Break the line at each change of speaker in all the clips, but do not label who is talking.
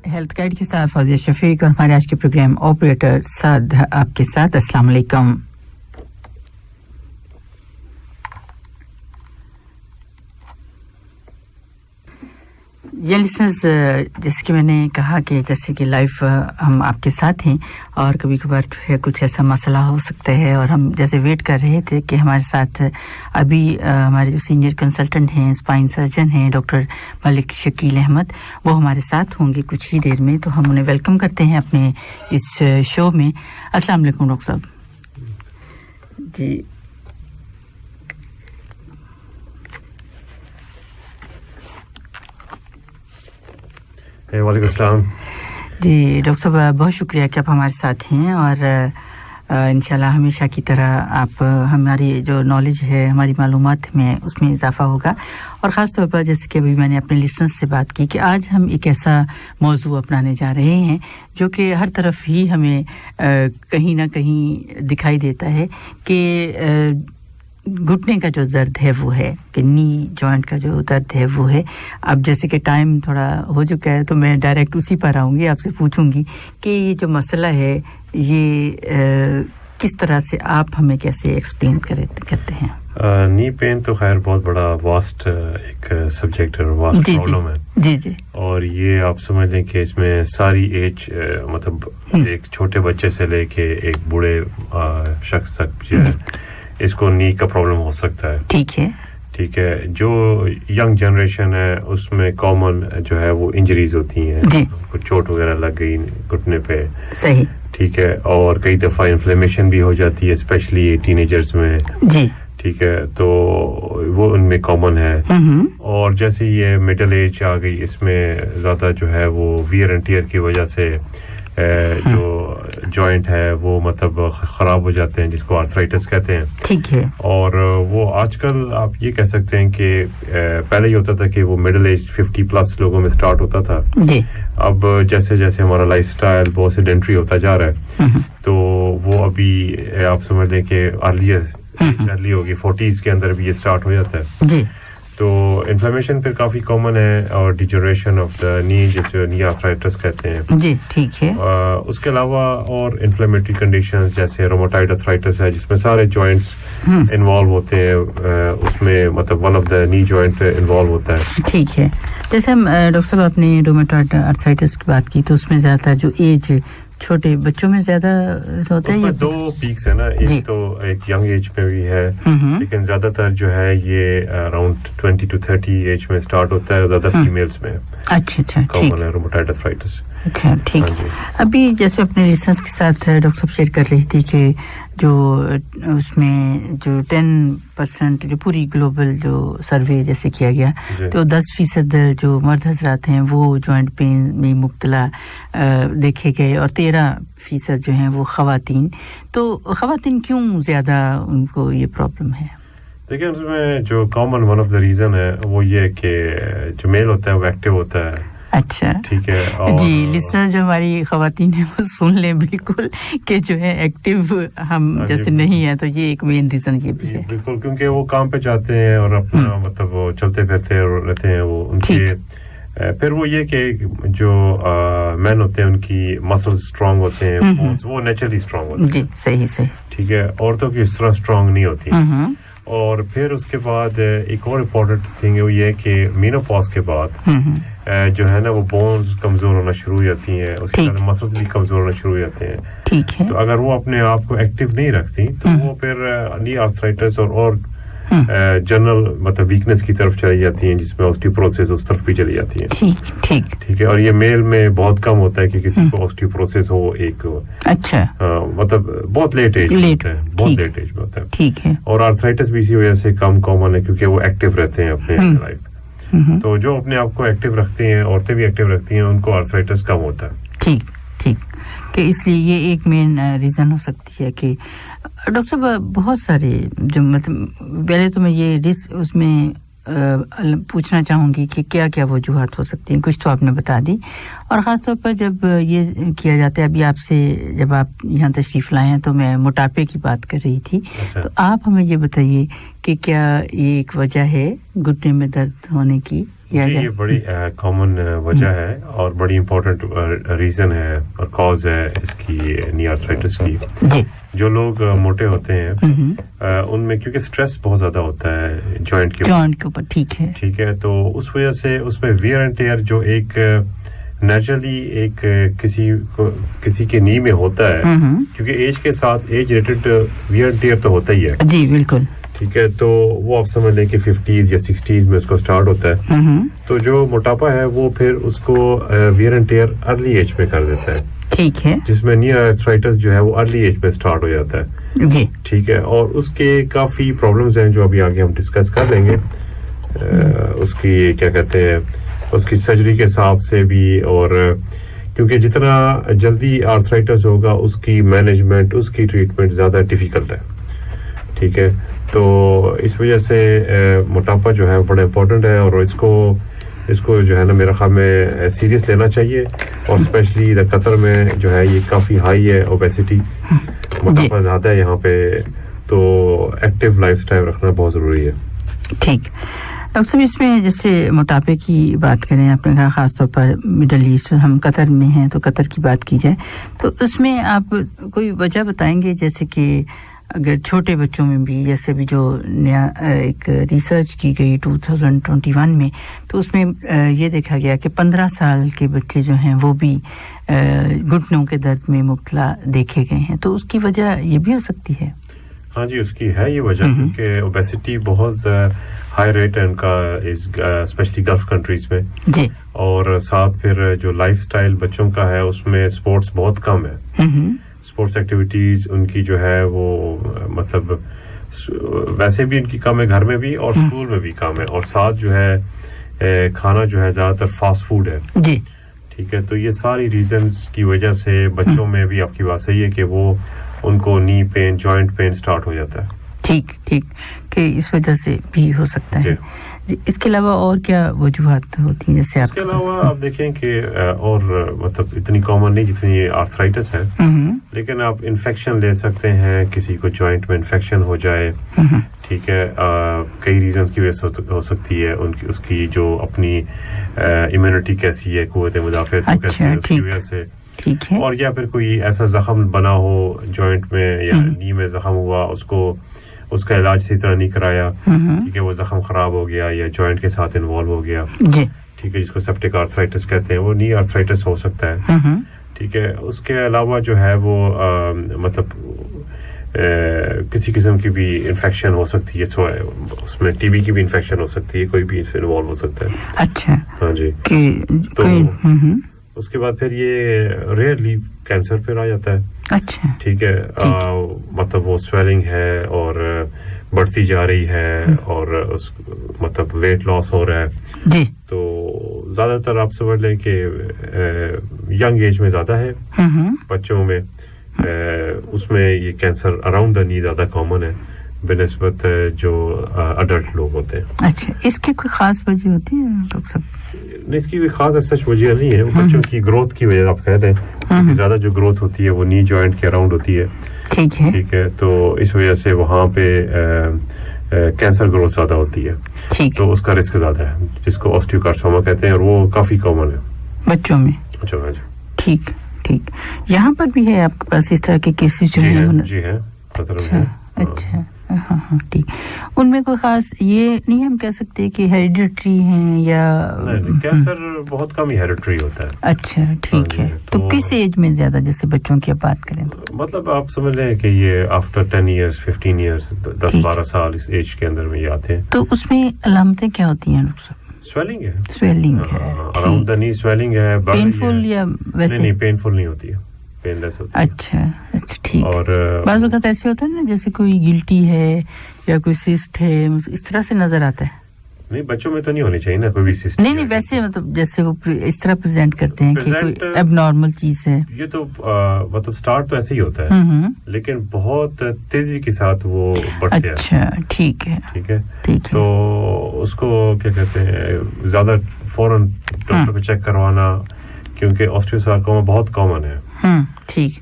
Health guide के साथ फौजिया शफीक और हमारे आज के प्रोग्राम ऑपरेटर साद आपके साथ। अस्सलाम वालेकुम। ये लिसनर्स, जैसे कि मैंने कहा कि जैसे कि लाइव हम आपके साथ हैं और कभी कभार कुछ ऐसा मसला हो सकता है और हम जैसे वेट कर रहे थे कि हमारे साथ अभी हमारे जो सीनियर कंसल्टेंट हैं, स्पाइन सर्जन हैं, डॉक्टर मलिक शकील अहमद, वो हमारे साथ होंगे कुछ ही देर में, तो हम उन्हें वेलकम करते हैं अपने इस शो में। अस्सलाम वालेकुम डॉक्टर साहब जी।
वालेकुम सलाम
जी। डॉक्टर साहब बहुत शुक्रिया कि आप हमारे साथ हैं और इंशाल्लाह हमेशा की तरह आप हमारी जो नॉलेज है, हमारी मालूमात में उसमें इजाफा होगा। और ख़ास तौर पर जैसे कि अभी मैंने अपने लिसनर्स से बात की कि आज हम एक ऐसा मौजू अपनाने जा रहे हैं जो कि हर तरफ ही हमें कहीं ना कहीं दिखाई देता है कि घुटने का जो दर्द है वो है, कि नी जॉइंट का जो दर्द है वो है। अब जैसे कि टाइम थोड़ा हो चुका है तो मैं डायरेक्ट उसी पर आऊंगी, आपसे पूछूंगी कि ये जो मसला है ये किस तरह से आप हमें कैसे एक्सप्लेन करते हैं।
नी पेन तो खैर बहुत बड़ा वास्ट एक सब्जेक्ट है, वास्ट प्रॉब्लम है
जी जी।
और ये आप समझ लें कि इसमें सारी एज मतलब एक छोटे बच्चे से लेके एक बूढ़े शख्स तक जो है इसको नी का प्रॉब्लम हो सकता है।
ठीक है
ठीक है। जो यंग जनरेशन है उसमें कॉमन जो है वो इंजरीज होती हैं, कुछ चोट वगैरह लग गई घुटने पे,
सही,
ठीक है, और कई दफा इन्फ्लेमेशन भी हो जाती है स्पेशली टीनेजर्स में जी, ठीक है, तो वो उनमें कॉमन है। और जैसे ये मिडिल एज आ गई इसमें ज्यादा जो है वो वियर एंड टियर की वजह से जो जॉइंट है वो मतलब खराब हो जाते हैं, जिसको आर्थराइटिस कहते हैं।
ठीक है।
और वो आजकल आप ये कह सकते हैं कि पहले ये होता था कि वो मिडिल एज 50 प्लस लोगों में स्टार्ट होता था जी। अब जैसे जैसे हमारा लाइफस्टाइल बहुत सेडेंटरी होता जा रहा है तो वो अभी आप समझ लें कि अर्ली होगी 40s के अंदर भी ये स्टार्ट हो जाता है जी। तो इन्फ्लेमेशन फिर काफी कॉमन है और डिजनरेशन ऑफ द नी, जिसे नी आर्थराइटिस कहते हैं
जी। ठीक है।
उसके अलावा और इन्फ्लेमेटरी कंडीशंस जैसे रोमेटॉइड आर्थराइटिस है जिसमें सारे जॉइंट्स इन्वॉल्व होते हैं, उसमें मतलब one of the knee joint involve होता है।
ठीक है। जैसे हम डॉक्टर साहब अपने रोमेटॉइड आर्थराइटिस की बात की तो उसमें ज्यादा जो एज छोटे बच्चों में ज्यादा होता है।
दो पीक्स है ना, एक तो एक यंग एज में भी है लेकिन ज्यादातर जो है ये अराउंड 20 to 30 एज में स्टार्ट होता है, ज्यादा फीमेल्स में।
अच्छा अच्छा,
कॉमन है रोमेटॉइड आर्थराइटिस।
अच्छा ठीक है। अभी जैसे अपने रिसर्च के साथ डॉक्टर साहब शेयर कर रही थी कि जो उसमें जो 10% जो पूरी ग्लोबल जो सर्वे जैसे किया गया तो 10% जो मर्द हजरात हैं वो जॉइंट पेन में मुब्तला देखे गए और 13% जो हैं वो खवातीन। तो खवातीन क्यों ज्यादा उनको ये प्रॉब्लम है?
देखिए उसमें जो common one of the reason है वो ये है कि जो मेल होता है वो एक्टिव होता है।
अच्छा
ठीक है। और
जी, लिसनर जो हमारी खवातीन है वो सुन लें बिल्कुल कि जो है एक्टिव हम जैसे नहीं है, तो ये एक मेन रीजन ये भी है
बिल्कुल, क्योंकि वो काम पे जाते हैं और अपना मतलब वो चलते फिरते रहते हैं वो उनके फिर वो ये कि जो मैन होते हैं उनकी मसल्स स्ट्रांग होते हैं, वो नेचुरली स्ट्रांग होते हैं जी। सही सही, ठीक है। औरतों की इस तरह स्ट्रांग नहीं होती। और फिर उसके बाद एक और इम्पोर्टेंट थिंग है वो ये कि मेनोपॉज के बाद जो है ना वो बोन्स कमजोर होना शुरू हो जाती हैं, उसके साथ मसल्स भी कमजोर होना शुरू हो जाते हैं।
ठीक है।
तो अगर वो अपने आप को एक्टिव नहीं रखती तो वो फिर नी आर्थराइटिस और जनरल मतलब वीकनेस की तरफ चली जाती हैं, जिसमें ऑस्टियोपोरोसिस उस तरफ भी चली जाती है।
ठीक ठीक
ठीक है। और ये मेल में बहुत कम होता है कि किसी को ऑस्टियोपोरोसिस हो एक।
अच्छा।
मतलब बहुत लेट एज में होता है, बहुत लेट एज में होता है।
ठीक है।
और आर्थराइटिस भी इसी वजह से कम कॉमन है क्योंकि वो एक्टिव रहते हैं अपने लाइफ। तो जो अपने आप को एक्टिव रखते हैं, औरतें भी एक्टिव रखती हैं, उनको आर्थराइटिस कम होता है। ठीक
ठीक, कि इसलिए ये एक मेन रीजन हो सकती है कि डॉक्टर साहब बहुत सारे जो मतलब पहले तो मैं ये उसमें पूछना चाहूंगी कि क्या क्या वजूहात हो सकती हैं। कुछ तो आपने बता दी और ख़ास तौर पर जब ये किया जाता है, अभी आपसे जब आप यहाँ तशरीफ लाए हैं तो मैं मोटापे की बात कर रही थी। अच्छा। तो आप हमें ये बताइए कि क्या ये एक वजह है घुटने में दर्द होने की किया जाए?
ये बड़ी कॉमन वजह है और बड़ी इम्पोर्टेंट रीजन है और कॉज है इसकी नी आर्थराइटिस की
जी।
जो लोग मोटे होते हैं उनमें क्योंकि स्ट्रेस बहुत ज्यादा होता है जॉइंट के
ऊपर, ठीक है,
तो उस वजह से उसमें वियर एंड टेयर जो एक नेचुरली एक किसी के नी में होता है क्योंकि एज के साथ एज रिलेटेड वियर एंड टेयर तो होता ही है
जी बिल्कुल,
ठीक है। तो वो आप समझ लें कि 50s या 60s में उसको स्टार्ट होता है तो जो मोटापा है वो फिर उसको wear and tear early age में कर देता है,
ठीक है,
जिसमें नी आर्थराइटिस जो है वो अर्ली एज में स्टार्ट हो जाता है
जी,
ठीक है। और उसके काफी प्रॉब्लम्स हैं जो अभी आगे हम डिस्कस कर लेंगे। उसकी क्या कहते हैं उसकी सर्जरी के हिसाब से भी, और क्योंकि जितना जल्दी आर्थराइटिस होगा उसकी मैनेजमेंट उसकी ट्रीटमेंट ज्यादा डिफिकल्ट है, ठीक है। तो इस वजह से मोटापा जो है बड़ा इम्पोर्टेंट है और इसको जो है ना मेरा ख्याल में सीरियस लेना चाहिए और स्पेशली इधर कतर में जो है ये काफी हाई है ओबेसिटी, मोटापा ज्यादा है यहाँ पे, तो एक्टिव लाइफस्टाइल रखना बहुत जरूरी है।
ठीक डॉक्टर साहब, इसमें जैसे मोटापे की बात करें, आपने कहा खासतौर पर मिडल ईस्ट, हम कतर में हैं तो कतर की बात की जाए तो उसमें आप कोई वजह बताएंगे जैसे कि अगर छोटे बच्चों में भी, जैसे भी जो नया एक रिसर्च की गई 2021 में, तो उसमें ये देखा गया कि 15 साल के बच्चे जो हैं वो भी घुटनों के दर्द में मुब्तला देखे गए हैं, तो उसकी वजह ये भी हो सकती है?
हाँ जी, उसकी है ये वजह क्योंकि ओबेसिटी बहुत हाई रेट है उनका स्पेशली गल्फ कंट्रीज में
जी, और
साथ फिर जो लाइफस्टाइल बच्चों का है उसमें स्पोर्ट्स बहुत कम है, स्पोर्ट्स एक्टिविटीज उनकी जो है वो मतलब वैसे भी इनकी कम है घर में भी और स्कूल में भी कम है, और साथ जो है खाना जो है ज्यादातर फास्ट फूड है
जी,
ठीक है। तो ये सारी रीजंस की वजह से बच्चों में भी आपकी बात सही है कि वो उनको knee pain joint pain start हो जाता है।
ठीक कि इस वजह से भी हो सकता है जी। इसके अलावा और क्या वजूहात होती हैं जैसे आप?
इसके अलावा आप देखें कि और मतलब इतनी कॉमन नहीं जितनी आर्थराइटिस है, लेकिन आप इन्फेक्शन ले सकते हैं, किसी को जॉइंट में इन्फेक्शन हो जाए ठीक है, कई रीजन की वजह से हो सकती है, उसकी जो अपनी इम्यूनिटी कैसी है, कुव्वत मुदाफ़अत कैसी है उसकी वजह से,
ठीक है,
और या फिर कोई ऐसा जख्म बना हो जॉइंट में या नी में जख्म हुआ, उसका इलाज सही तरह नहीं कराया ठीक है, वो जख्म खराब हो गया या जॉइंट के साथ इन्वॉल्व हो गया ठीक है, जिसको सेप्टिक आर्थराइटिस कहते हैं, वो नी आर्थराइटिस हो सकता है ठीक है। उसके अलावा जो है वो मतलब किसी किस्म की भी इन्फेक्शन हो सकती है, उसमें टीबी की भी इन्फेक्शन हो सकती है, कोई भी इसमें इन्वॉल्व हो सकता है।
अच्छा,
हाँ जी, तो उसके बाद फिर ये रेयरली कैंसर फिर आ जाता है।
अच्छा,
ठीक है, मतलब वो स्वेलिंग है और बढ़ती जा रही है और मतलब वेट लॉस हो रहा है
जी,
तो ज्यादातर आप समझ लें कि यंग एज में ज्यादा है बच्चों में, उसमें ये कैंसर अराउंड द नी ज्यादा कॉमन है बेनिस्बत जो अडल्ट लोग होते हैं।
अच्छा, इसकी कोई खास वजह होती है डॉक्टर साहब?
नहीं, इसकी कोई खास सच वजह नहीं है, वो बच्चों की ग्रोथ की वजह आप कह रहे हैं, ज्यादा जो ग्रोथ होती है वो नी जॉइंट के अराउंड होती है
ठीक है,
तो इस वजह से वहाँ पे कैंसर ग्रोथ ज्यादा होती है, तो उसका रिस्क ज्यादा है, जिसको ऑस्टियोकार्सिनोमा कहते हैं, और वो काफी कॉमन है
बच्चों में। ठीक, यहाँ पर भी है आपके पास इस तरह के केसेस जो हैं? जी है। अच्छा, हाँ, ठीक। उनमें कोई खास ये नहीं हम कह सकते कि हेरिडिटरी हैं या?
नहीं, कैंसर बहुत कम ही हेरिडिटरी होता है।
अच्छा, ठीक है। तो किस एज में ज्यादा, जैसे बच्चों की बात करें तो?
मतलब आप समझ लें कि ये आफ्टर 10 इयर्स 15 इयर्स 10-12 साल इस एज के अंदर में ये आते हैं। तो
उसमें अलामतें क्या होती हैं डॉक्टर साहब?
स्वेलिंग है,
अराउंड
द नी स्वेलिंग है।
पेनफुल या वैसे?
नहीं, पेनफुल नहीं होती है, पेनलेस होती है।
अच्छा, ठीक।
और
बाज़ वक़्त ऐसे होता है ना, जैसे कोई गिल्टी है या कोई सिस्ट है, इस तरह से नजर आता है।
नहीं, बच्चों में तो नहीं होनी चाहिए ना कोई भी सिस्ट।
नहीं, वैसे मतलब जैसे वो इस तरह प्रेजेंट करते हैं कि कोई एबनॉर्मल चीज है।
ये तो मतलब स्टार्ट तो ऐसे ही होता है, लेकिन बहुत तेजी के साथ वो बढ़ते हैं।
अच्छा, ठीक है।
तो उसको क्या कहते हैं, ज्यादा फौरन डॉक्टर को चेक करवाना, क्योंकि ऑस्टियोसार्कोमा बहुत कॉमन है।
ठीक।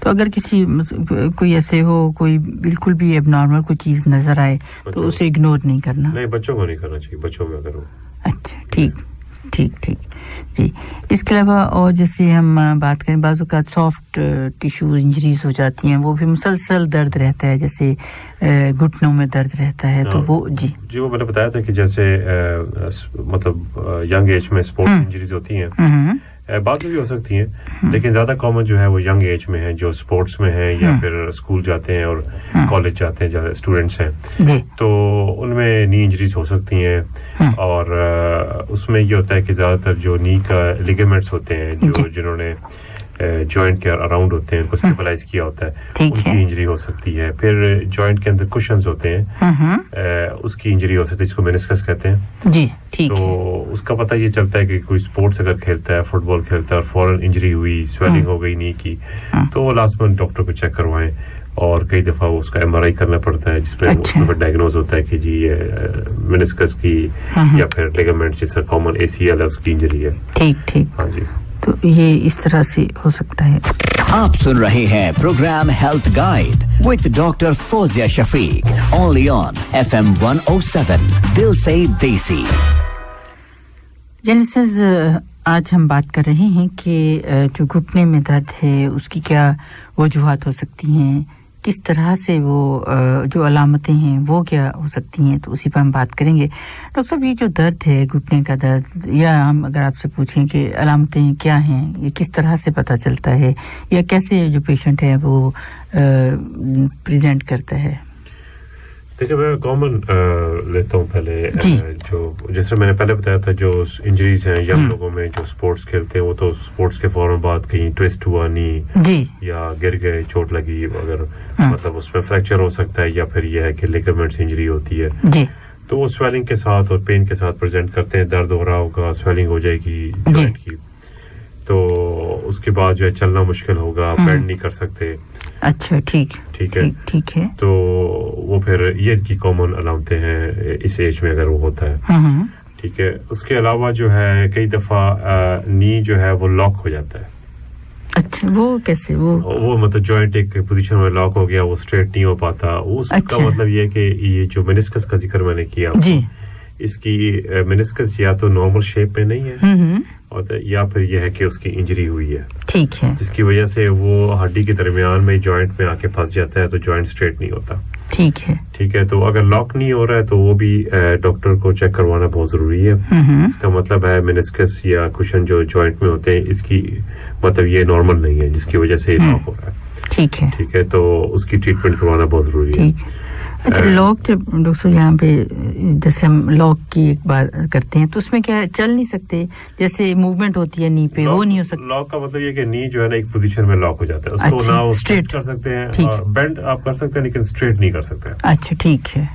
तो अगर किसी कोई ऐसे हो, कोई बिल्कुल भी एबनॉर्मल कोई चीज नजर आए तो उसे इग्नोर नहीं करना।
नहीं, बच्चों को नहीं करना चाहिए। बच्चों में अगर हो
ठीक जी. इसके अलावा और जैसे हम बात करें बाजू का सॉफ्ट टिश्यू इंजरीज हो जाती हैं, वो भी मुसलसल दर्द रहता है, जैसे घुटनों में दर्द रहता है, तो वो जी
वो मैंने बताया था कि जैसे मतलब यंग एज में स्पोर्ट्स इंजरीज होती हैं, बाद में भी हो सकती हैं, लेकिन ज्यादा कॉमन जो है वो यंग एज में है, जो स्पोर्ट्स में है या फिर स्कूल जाते हैं और कॉलेज जाते हैं, ज्यादा स्टूडेंट्स हैं, तो उनमें नी इंजरीज हो सकती हैं. और उसमें ये होता है कि ज्यादातर जो नी का लिगामेंट्स होते हैं, जो जिन्होंने जॉइंट के अराउंड होते हैं, उनको स्टेबलाइज किया होता है, उनकी इंजरी हो सकती है. फिर जॉइंट के अंदर कुशन्स होते हैं, उसकी इंजरी हो सकती है, जिसको मेनिस्कस कहते हैं
जी. ठीक.
तो उसका पता ये चलता है कि कोई स्पोर्ट्स अगर खेलता है, फुटबॉल खेलता है और फौरन इंजरी हुई, स्वेलिंग हो गई नी की, तो वो लाजमन डॉक्टर को चेक करवाएं. और कई दफा उसका MRI करना पड़ता है, जिसमें उसमें डायग्नोज होता है कि जी ये मेनिस्कस की या फिर लिगामेंट, जिसका कॉमन ACL है, उसकी इंजरी है.
ठीक.
हाँ जी,
तो ये इस तरह से हो सकता है.
आप सुन रहे हैं program health guide with doctor Fauzia Shafiq, only on FM 107 दिल से देसी.
जेनेसिस, आज हम बात कर रहे हैं कि जो घुटने में दर्द है उसकी क्या वजूहात हो सकती हैं, किस तरह से वो जो अलामतें हैं वो क्या हो सकती हैं, तो उसी पर हम बात करेंगे. डॉक्टर साहब, ये जो दर्द है, घुटने का दर्द, या हम अगर आपसे पूछें कि अलामतें क्या हैं, ये किस तरह से पता चलता है, या कैसे जो पेशेंट है वो प्रेजेंट करता है?
देखिए, मैं कॉमन लेता हूँ पहले. जो जैसे मैंने पहले बताया था, जो इंजरीज हैं यंग लोगों में जो स्पोर्ट्स खेलते हैं, वो तो स्पोर्ट्स के फौरन बाद कहीं ट्विस्ट हुआ नी या गिर गए, चोट लगी, अगर मतलब उसमें फ्रैक्चर हो सकता है, या फिर यह है कि लिगामेंट्स इंजरी होती है, तो वो स्वेलिंग के साथ और पेन के साथ प्रेजेंट करते हैं. दर्द हो रहा होगा, स्वेलिंग हो जाएगी जॉइंट की, तो उसके बाद जो है चलना मुश्किल होगा, बेंड नहीं कर सकते.
अच्छा, ठीक है. तो
वो फिर ये की कॉमन अलामतें हैं इस एज में अगर वो होता है. ठीक है. उसके अलावा जो है कई दफा नी जो है वो लॉक हो जाता है.
अच्छा, वो कैसे? वो
मतलब जॉइंट एक पोजीशन में लॉक हो गया, वो स्ट्रेट नहीं हो पाता. उसका मतलब ये है कि ये जो मेनिस्कस का जिक्र मैंने किया जी, इसकी मेनिस्कस या तो नॉर्मल शेप में नहीं है, और या फिर यह है कि उसकी इंजरी हुई है.
ठीक है.
जिसकी वजह से वो हड्डी के दरमियान में जॉइंट में आके फंस जाता है, तो जॉइंट स्ट्रेट नहीं होता. ठीक है. तो अगर लॉक नहीं हो रहा है तो वो भी डॉक्टर को चेक करवाना बहुत जरूरी है. इसका मतलब है मेनिस्कस या कुशन जो जॉइंट में होते हैं, इसकी मतलब ये नॉर्मल नहीं है, जिसकी वजह से लॉक हो रहा है. ठीक है. तो उसकी ट्रीटमेंट करवाना बहुत जरूरी है.
अच्छा, लॉक डॉक्टर यहाँ पे जैसे हम लॉक की एक बात करते हैं, तो उसमें क्या चल नहीं सकते, जैसे मूवमेंट होती है नी पे, वो नहीं हो सकता?
लॉक का मतलब ये कि नी जो है ना एक पोजीशन में लॉक हो जाता है. उसको ना स्ट्रेट कर सकते हैं, और बेंड आप कर सकते हैं, लेकिन स्ट्रेट नहीं कर सकते.
अच्छा, ठीक है.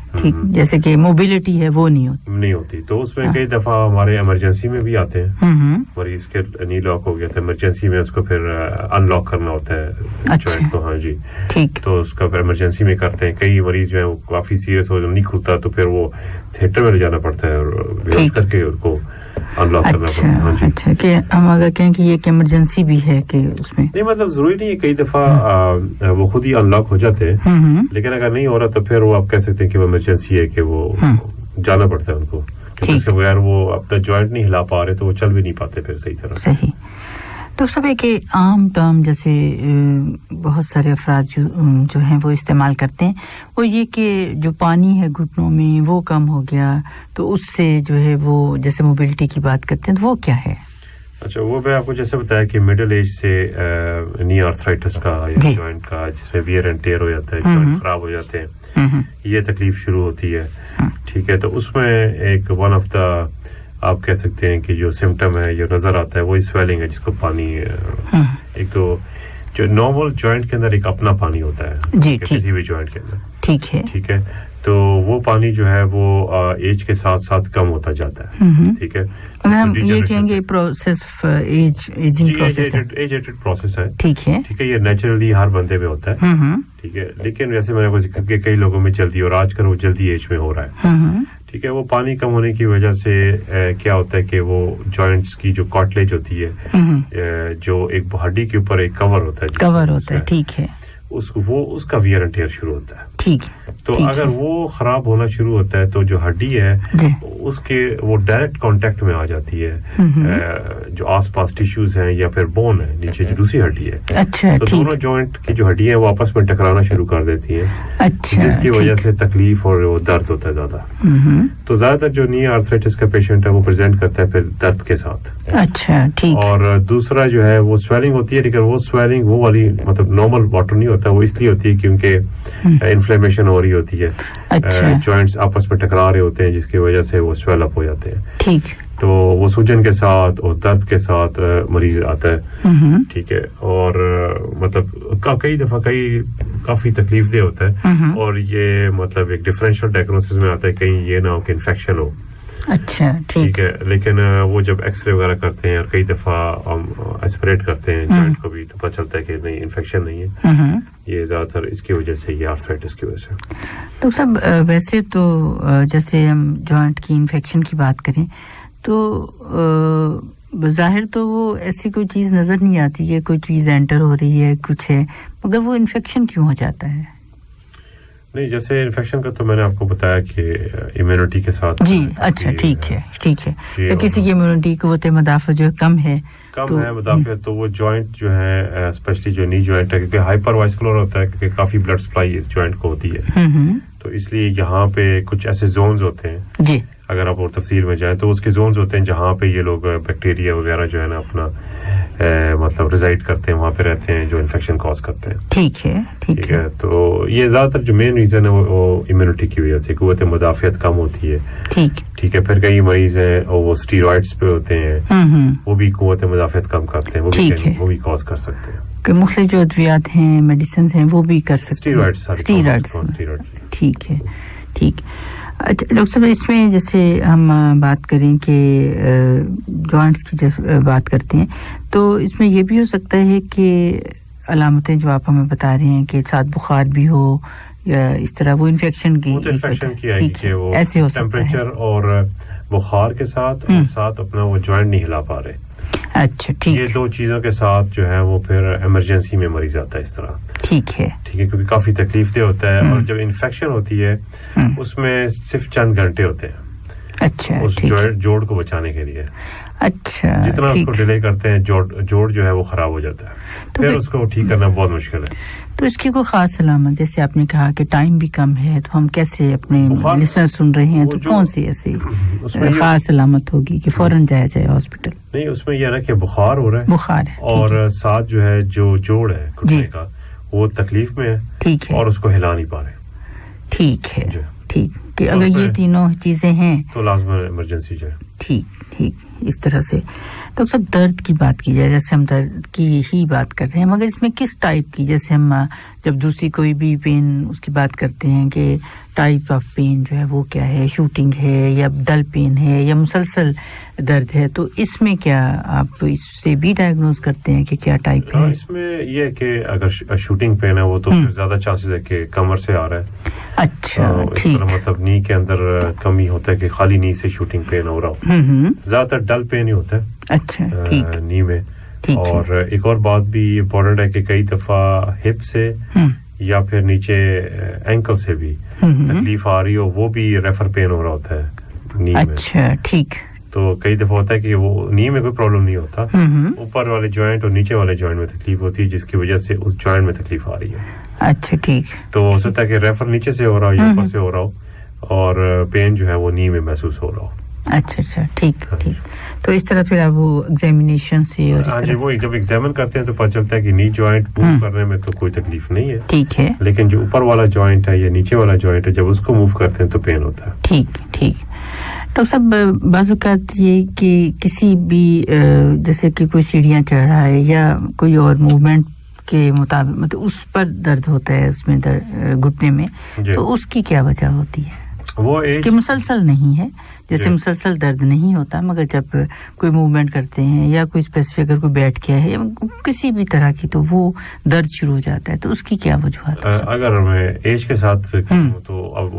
जैसे कि मोबिलिटी है वो नहीं
होती. तो उसमें कई दफा हमारे इमरजेंसी में भी आते हैं मरीज के नी लॉक हो गया था, इमरजेंसी में उसको फिर अनलॉक करना होता है जॉइंट को. हाँ जी, ठीक. तो उसका फिर इमरजेंसी में करते हैं. कई मरीज जो है काफी सीरियस हो, नहीं खुलता, तो फिर वो थिएटर में ले जाना पड़ता है और बेहोश करके उनको अनलॉक करना पड़ता है. हाँ जी.
अच्छा, कि हम अगर कहें कि ये इमरजेंसी भी है कि उसमें
नहीं, मतलब जरूरी नहीं है. कई दफा वो खुद ही अनलॉक हो जाते हैं, लेकिन अगर नहीं हो रहा तो फिर वो आप कह सकते हैं कि वो इमरजेंसी है, कि वो जाना पड़ता है उनको, क्योंकि उसके बगैर वो अपना जॉइंट नहीं हिला पा रहे, तो वो चल भी नहीं पाते फिर सही तरह.
सही. डॉक्टर साहब, एक आम टर्म जैसे बहुत सारे अफराद जो हैं वो इस्तेमाल करते हैं, वो ये कि जो पानी है घुटनों में वो कम हो गया, तो उससे जो है वो जैसे मोबिलिटी की बात करते हैं, तो वो क्या है?
अच्छा, वो मैं आपको जैसे बताया कि मिडिल एज से नी आर्थराइटिस का या जॉइंट का, जिसमें वियर एंड टेयर हो जाता है, जॉइंट खराब हो जाते हैं, ये तकलीफ शुरू होती है. ठीक है. तो उसमें एक वन ऑफ द आप कह सकते हैं कि जो सिम्टम है, जो नजर आता है, वो स्वेलिंग है, जिसको पानी एक तो जो नॉर्मल जॉइंट के अंदर एक अपना पानी होता है जी, किसी भी जॉइंट के अंदर. ठीक है. तो वो पानी जो है वो एज के साथ साथ कम होता जाता है. ठीक है.
अगर हम ये कहेंगे प्रोसेस एजिंग
प्रोसेस है. ठीक है. ये नेचुरली हर बंदे में होता है. ठीक है. लेकिन जैसे मैंने आपको जिक्र किया, कई लोगों में जल्दी, और आजकल वो जल्दी एज में हो रहा है. ठीक है. वो पानी कम होने की वजह से क्या होता है कि वो जॉइंट्स की जो कार्टिलेज होती है, जो एक हड्डी के ऊपर एक कवर होता है.
ठीक है.
उसका वियर एंड टेयर शुरू होता है.
ठीक
तो अगर वो खराब होना शुरू होता है तो जो हड्डी है उसके वो डायरेक्ट कांटेक्ट में आ जाती है जो आसपास टिश्यूज हैं या फिर बोन है नीचे जो दूसरी हड्डी है
अच्छा
तो दोनों जॉइंट की जो हड्डी है वो आपस में टकराना शुरू कर देती है
अच्छा
जिसकी वजह से तकलीफ और वो दर्द होता है ज्यादा तो ज्यादातर जो नी आर्थराइटिस का पेशेंट है वो प्रेजेंट करता है फिर दर्द के साथ
अच्छा ठीक
और दूसरा जो है वो स्वेलिंग होती है लेकिन वो स्वेलिंग वो वाली मतलब नॉर्मल वाटर नहीं होता वो इसलिए होती है क्योंकि इन्फ्लेमेशन हो रही होती है
अच्छा
जॉइंट्स आपस में टकरा रहे होते हैं जिसकी वजह से वो स्वेल अप हो जाते हैं
ठीक
तो वो सूजन के साथ और दर्द के साथ मरीज आता है ठीक है और मतलब कई दफा काफी तकलीफ दे होता है और ये मतलब एक डिफरेंशियल डायग्नोसिस में आता है कहीं ये ना हो कि इन्फेक्शन हो
अच्छा ठीक
है लेकिन वो जब एक्सरे वगैरह करते हैं और कई दफा हम एस्पिरेट करते हैं जॉइंट को भी तो पता चलता है कि नहीं इन्फेक्शन नहीं है ये ज्यादातर इसकी वजह से ये आर्थराइटिस की वजह से
डॉक्टर साहब वैसे तो जैसे हम जॉइंट की इन्फेक्शन की बात करें तो ज़ाहिर तो वो ऐसी कोई चीज नजर नहीं आती है कोई चीज एंटर हो रही है कुछ है मगर वो इन्फेक्शन क्यों हो जाता है
नहीं जैसे इन्फेक्शन का तो मैंने आपको बताया कि इम्यूनिटी के साथ
जी अच्छा ठीक है तो किसी की इम्यूनिटी क़ुव्वत मुदाफ़ा जो कम है
मुदाफ़ियत तो वो जॉइंट जो है स्पेशली जो नी जॉइंट है क्योंकि हाइपरवास्कुलर होता है क्योंकि काफी ब्लड सप्लाई इस जॉइंट को होती है तो इसलिए यहाँ पे कुछ ऐसे जोन्स होते हैं
जी
अगर आप और तफसील में जाएं तो उसके जोन्स होते हैं जहाँ पे ये लोग बैक्टीरिया वगैरह जो है ना अपना मतलब रिजाइड करते हैं वहाँ पे रहते हैं जो इन्फेक्शन कॉज करते हैं
ठीक है
तो ये ज्यादातर जो मेन रीजन है वो इम्यूनिटी की वजह से क़ुव्वत मुदाफ़ियत कम होती है ठीक है फिर कई मरीज हैं और वो स्टीरॉइड्स पे होते हैं वो भी क़ुव्वत मुदाफ़ियत कम करते हैं वो भी कॉज कर सकते हैं
कि मुख्तलिफ जो अद्वियात हैं मेडिसिन हैं वो भी कर सकते हैं स्टीरॉइड्स ठीक है अच्छा डॉक्टर साहब इसमें जैसे हम बात करें कि जॉइंट्स की जैसे बात करते हैं तो इसमें ये भी हो सकता है कि अलामतें जो आप हमें बता रहे हैं कि साथ बुखार भी हो या इस तरह वो इन्फेक्शन की
आएगी कि वो
ऐसे हो सकता है
टेम्परेचर और बुखार के साथ और साथ अपना वो जॉइंट नहीं हिला पा रहे
अच्छा ठीक
ये दो चीजों के साथ जो है वो फिर इमरजेंसी में मरीज आता है इस तरह
ठीक है
क्योंकि काफी तकलीफ दे होता है और जब इन्फेक्शन होती है उसमें सिर्फ चंद घंटे होते हैं
अच्छा
उस जोड़ को बचाने के लिए
अच्छा
जितना उसको डिले करते हैं जोड़ जो है वो खराब हो जाता है तो फिर उसको ठीक करना बहुत मुश्किल है
तो इसकी कोई खास अलामत जैसे आपने कहा कि टाइम भी कम है तो हम कैसे अपने लिसनर सुन रहे हैं तो कौन सी ऐसी खास अलामत होगी कि फौरन जाया जाए हॉस्पिटल
नहीं उसमें यह ना कि बुखार हो रहा है
बुखार है
और साथ जो है जो जोड़ है घुटने का वो तकलीफ में है
ठीक है
और उसको हिला नहीं पा रहे
ठीक है ठीक कि अगर ये तीनों चीजें हैं
तो लाजमी इमरजेंसी जो है
ठीक इस तरह से डॉक्टर साहब दर्द की बात की जाए जैसे हम दर्द की ही बात कर रहे हैं मगर इसमें किस टाइप की जैसे हम जब दूसरी कोई भी पेन उसकी बात करते हैं कि टाइप ऑफ पेन जो है वो क्या है शूटिंग है या डल पेन है या मुसलसल दर्द है तो इसमें क्या आप इससे भी डायग्नोज करते हैं कि क्या टाइप है
इसमें ये कि अगर शूटिंग पेन है वो तो ज्यादा चांसेस है कि कमर से आ रहा है
अच्छा ठीक
मतलब नी के अंदर कमी होता है कि खाली नी से शूटिंग पेन हो रहा हो ज्यादातर डल पेन ही होता है
अच्छा ठीक
नी में और एक और बात भी इम्पोर्टेंट है कि कई दफा हिप से या फिर नीचे एंकल से भी तकलीफ आ रही हो वो भी रेफर पेन हो रहा होता है नी में
अच्छा ठीक
तो कई दफा होता है कि वो नी में कोई प्रॉब्लम नहीं होता ऊपर वाले जॉइंट और नीचे वाले जॉइंट में तकलीफ होती है जिसकी वजह से उस जॉइंट में तकलीफ आ रही है
अच्छा ठीक
तो हो सकता है कि रेफर नीचे से हो रहा हो या ऊपर से हो रहा हो और पेन जो है वो नी में महसूस हो रहा हो
अच्छा ठीक तो इस तरह फिर आप वो एग्जामिनेशन से और
हाँ जी वो जब एग्जामिन करते हैं तो पता चलता है कि नी जॉइंट मूव करने में तो कोई तकलीफ नहीं है
ठीक है
लेकिन जो ऊपर वाला जॉइंट है या नीचे वाला जॉइंट है जब उसको मूव करते हैं तो पेन होता है
ठीक डॉक्टर साहब बाज़ औक़ात ये कि किसी भी जैसे कि कोई सीढ़ियाँ चढ़ रहा है या कोई और मूवमेंट के मुताबिक मतलब उस पर दर्द होता है उसमें घुटने में तो उसकी क्या वजह होती है
वो
कि मुसलसल नहीं है जैसे मुसलसल दर्द नहीं होता मगर जब कोई मूवमेंट करते हैं या कोई स्पेसिफिक अगर कोई बैठ गया है या किसी भी तरह की तो वो दर्द शुरू हो जाता है तो उसकी क्या वजह है
अगर मैं एज के साथ तो अब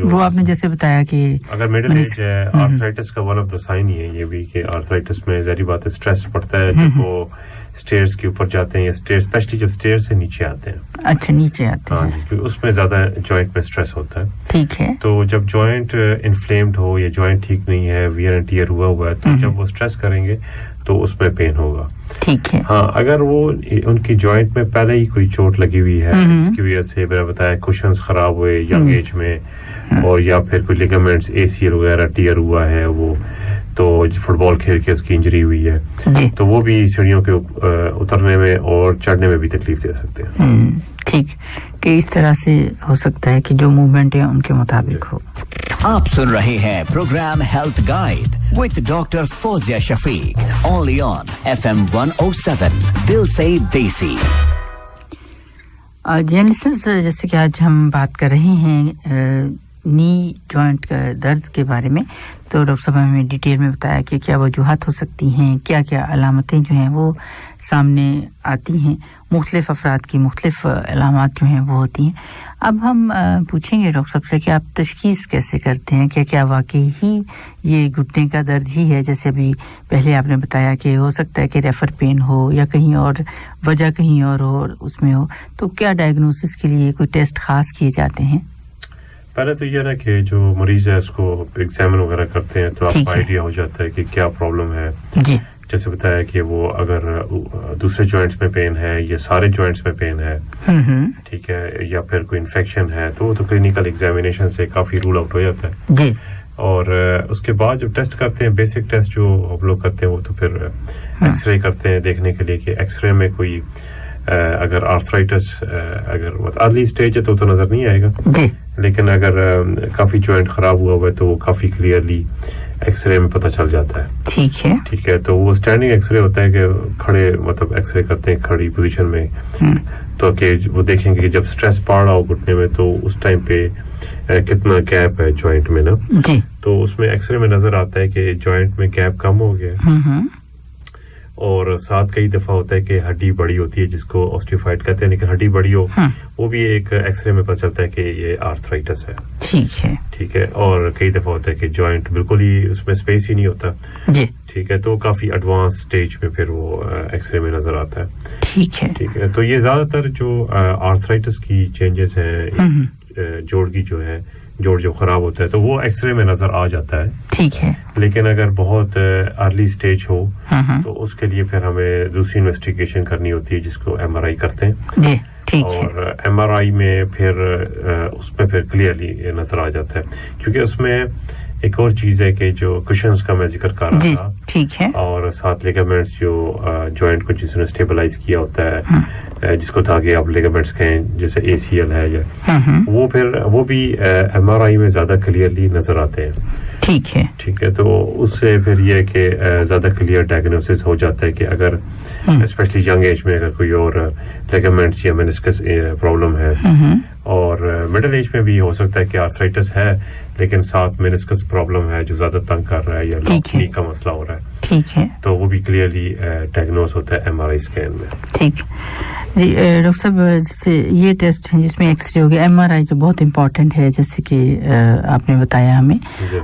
वो
आपने जैसे बताया कि
अगर मिडिल एज है आर्थराइटिस का वन ऑफ द साइन ही है ये भी कि आर्थराइटिस में ज़ाहिर बात है स्ट्रेस पड़ता है जब वो स्टेयर्स के ऊपर जाते हैं या स्टेयर्स स्पेशली जब स्टेयर से नीचे आते हैं.
अच्छा नीचे आते हैं.
हाँ, क्योंकि उसमें ज्यादा जॉइंट में स्ट्रेस होता है.
ठीक है.
तो जब जॉइंट इन्फ्लेम्ड हो या जॉइंट ठीक नहीं है, वियर एंड टियर हुआ है, तो जब वो स्ट्रेस करेंगे तो उसमें पेन होगा.
ठीक है.
हाँ, अगर वो उनकी जॉइंट में पहले ही कोई चोट लगी हुई है जिसकी वजह से मैंने बताया कुशन्स खराब हुए यंग एज में, और या फिर कोई लिगामेंट्स एसीएल वगैरह टियर हुआ है, वो तो फुटबॉल खेल के उसकी इंजरी हुई है, तो वो भी सीढ़ियों के उतरने में और चढ़ने में भी तकलीफ दे सकते हैं.
ठीक, कि इस तरह से हो सकता है कि जो मूवमेंट है उनके मुताबिक हो.
आप सुन रहे हैं program health guide with doctor Fauzia Shafiq only on FM 107 दिल से देसी.
लिसनर्स, जैसे कि आज हम बात कर रहे हैं नी जॉइंट का दर्द के बारे में, तो डॉक्टर साहब हमें डिटेल में बताया कि क्या वजूहात हो सकती हैं, क्या क्या अलामतें जो हैं वो सामने आती हैं, मुख्तलिफ अफराद की मुख्तलिफ अलामात जो हैं वो होती हैं. अब हम पूछेंगे डॉक्टर साहब से कि आप तशखीस कैसे करते हैं, क्या वाकई ही ये घुटने का दर्द ही है, जैसे अभी पहले आपने बताया कि हो सकता है कि रेफर पेन हो या कहीं और वजह कहीं और हो और उसमें हो, तो क्या डायग्नोसिस के लिए कोई टेस्ट खास किए जाते हैं?
पहले तो ये ना कि जो मरीज है उसको एग्जामिन वगैरह करते हैं तो आपको आइडिया हो जाता है कि क्या प्रॉब्लम है.
जी.
जैसे बताया कि वो अगर दूसरे जॉइंट्स में पेन है या सारे जॉइंट्स में पेन है, ठीक है, या फिर कोई इन्फेक्शन है, तो वो तो क्लिनिकल एग्जामिनेशन से काफी रूल आउट हो जाता है.
जी.
और उसके बाद जब टेस्ट करते हैं, बेसिक टेस्ट जो हम लोग करते हैं, वो तो फिर एक्सरे करते हैं देखने के लिए कि एक्सरे में कोई अगर आर्थराइटिस अगर अर्ली स्टेज है तो नजर नहीं आएगा.
जी.
लेकिन अगर काफी जॉइंट खराब हुआ है तो वो काफी क्लियरली एक्सरे में पता चल जाता है.
ठीक है.
ठीक है. तो वो स्टैंडिंग एक्सरे होता है कि खड़े मतलब एक्सरे करते हैं खड़ी पोजीशन में, तो कि वो देखेंगे कि जब स्ट्रेस पड़ रहा हो घुटने में तो उस टाइम पे कितना गैप है जॉइंट में ना.
जी.
तो उसमें एक्सरे में नजर आता है कि जॉइंट में गैप कम हो गया, और साथ कई दफा होता है कि हड्डी बड़ी होती है जिसको ऑस्टियोफाइट कहते हैं, लेकिन हड्डी बड़ी हो वो भी एक एक्सरे में पता चलता है कि ये आर्थराइटिस है.
ठीक है.
ठीक है. और कई दफा होता है कि जॉइंट बिल्कुल ही उसमें स्पेस ही नहीं होता.
जी.
ठीक है. तो काफी एडवांस स्टेज में फिर वो एक्सरे में नजर आता है.
ठीक है.
ठीक है. तो ये ज्यादातर जो आर्थराइटिस की चेंजेस है जोड़ की जो है जोड़ जो खराब होता है तो वो एक्सरे में नजर आ जाता है.
ठीक है.
लेकिन अगर बहुत अर्ली स्टेज हो तो उसके लिए फिर हमें दूसरी इन्वेस्टिगेशन करनी होती है जिसको MRI करते हैं.
जी. ठीक है.
और MRI में फिर उसमें फिर क्लियरली नजर आ जाता है, क्योंकि उसमें एक और चीज है कि जो कुशन्स का मैं जिक्र कर रहा था.
ठीक है.
और साथ लिगामेंट्स जो जॉइंट को जिसने स्टेबलाइज किया होता है, जिसको धागे आप लिगामेंट्स कहें, जैसे ACL है या वो फिर वो भी MRI में ज्यादा क्लियरली नजर आते हैं.
ठीक है.
ठीक है. तो उससे फिर ये कि ज्यादा क्लियर डायग्नोसिस हो जाता है कि अगर स्पेशली यंग एज में अगर कोई और लिगामेंट्स या मेनिस्कस प्रॉब्लम है, और मिडिल एज में भी हो सकता है कि आर्थराइटिस है लेकिन साथ मेनिस्कस प्रॉब्लम है जो ज्यादा तंग कर रहा है या नी का मसला हो रहा है.
ठीक है.
तो वो भी क्लियरली डायग्नोस होता है MRI स्कैन में.
ठीक जी. डॉक्टर साहब, जैसे ये टेस्ट है जिसमें एक्सरे हो गया, MRI जो बहुत इम्पोर्टेंट है जैसे कि आपने बताया हमें,